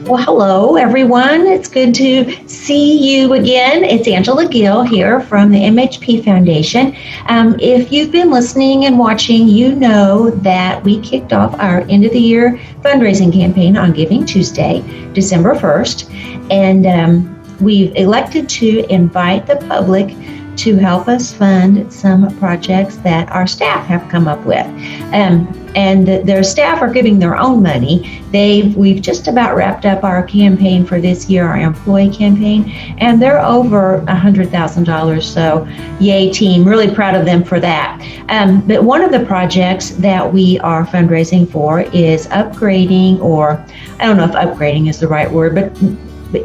Well, hello, everyone. It's good to see you again. It's Angela Gill here from the MHP Foundation. If you've been listening and watching, you know that we kicked off our end of the year fundraising campaign on Giving Tuesday, December 1st. And we've elected to invite the public to help us fund some projects that our staff have come up with. And their staff are giving their own money. We've just about wrapped up our campaign for this year, our employee campaign, and they're over $100,000. So yay team, really proud of them for that. But one of the projects that we are fundraising for is upgrading, or I don't know if upgrading is the right word, but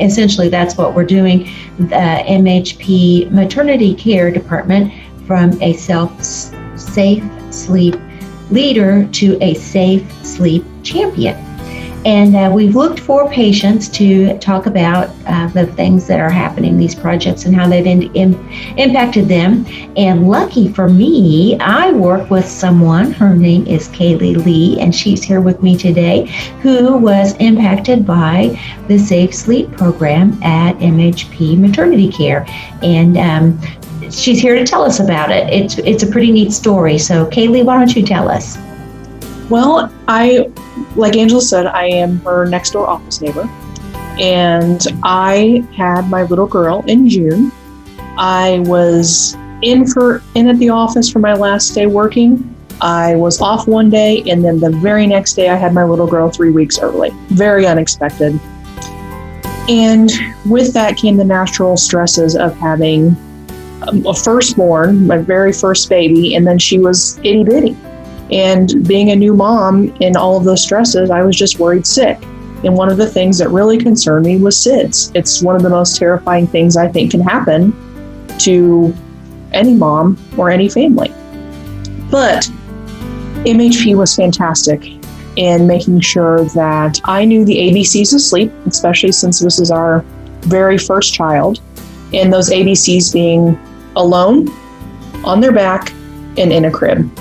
essentially that's what we're doing, the MHP Maternity Care Department from a safe sleep leader to a safe sleep champion. And we've looked for patients to talk about the things that are happening, these projects, and how they've impacted them. And lucky for me, I work with someone, her name is KaLeigh, and she's here with me today, who was impacted by the Safe Sleep program at MHP Maternity Care. And she's here to tell us about it. It's a pretty neat story. So KaLeigh, why don't you tell us? Well, like Angela said, I am her next door office neighbor, and I had my little girl in June. I was in at the office for my last day working. I was off one day, and then the very next day I had my little girl 3 weeks early. Very unexpected. And with that came the natural stresses of having a firstborn, my very first baby, and then she was itty bitty. And being a new mom and all of those stresses, I was just worried sick. And one of the things that really concerned me was SIDS. It's one of the most terrifying things I think can happen to any mom or any family. But MHP was fantastic in making sure that I knew the ABCs of sleep, especially since this is our very first child. And those ABCs being alone, on their back, and in a crib.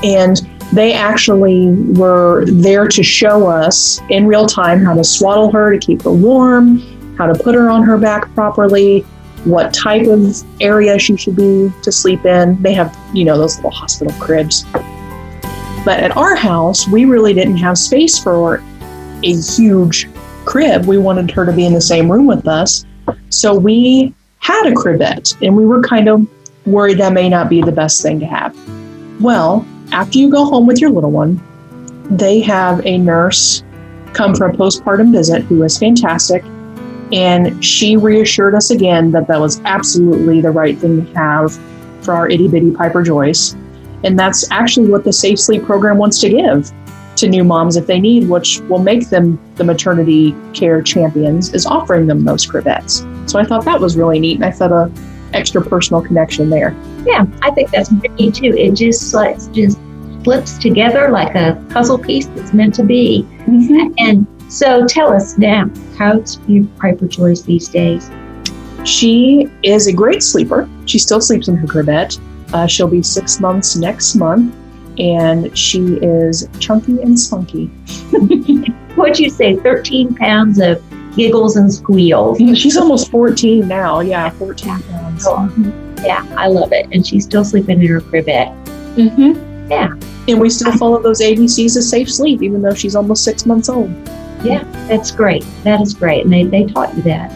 And they actually were there to show us in real time how to swaddle her to keep her warm, how to put her on her back properly, what type of area she should be to sleep in. They have, those little hospital cribs. But at our house, we really didn't have space for a huge crib. We wanted her to be in the same room with us. So we had a cribette, and we were kind of worried that may not be the best thing to have. Well, after you go home with your little one, they have a nurse come for a postpartum visit who was fantastic, and she reassured us again that that was absolutely the right thing to have for our itty bitty Piper Joyce. And that's actually what the Safe Sleep program wants to give to new moms if they need, which will make them the maternity care champions, is offering them those cribettes. So I thought that was really neat, and I felt a extra personal connection there. Yeah, I think that's pretty neat too. It just flips together like a puzzle piece that's meant to be. Mm-hmm. And so tell us now, how's your Piper Joyce these days? She is a great sleeper. She still sleeps in her cribette. She'll be 6 months next month, and she is chunky and spunky. What'd you say, 13 pounds of giggles and squeals? She's almost 14 now. Yeah, 14 pounds. Oh, yeah, I love it. And she's still sleeping in her cribette. Mm-hmm. Yeah. And we still follow those ABCs of safe sleep, even though she's almost 6 months old. Yeah, that's great. That is great. And they taught you that.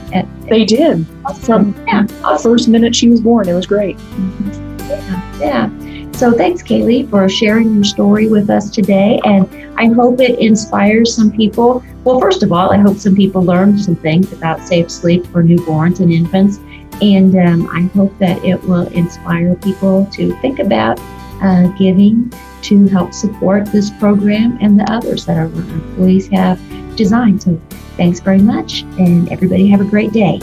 They did. From the first minute she was born. It was great. Mm-hmm. Yeah. So thanks, KaLeigh, for sharing your story with us today. And I hope it inspires some people. Well, first of all, I hope some people learn some things about safe sleep for newborns and infants. And I hope that it will inspire people to think about giving to help support this program and the others that our employees have designed. So thanks very much, and everybody have a great day.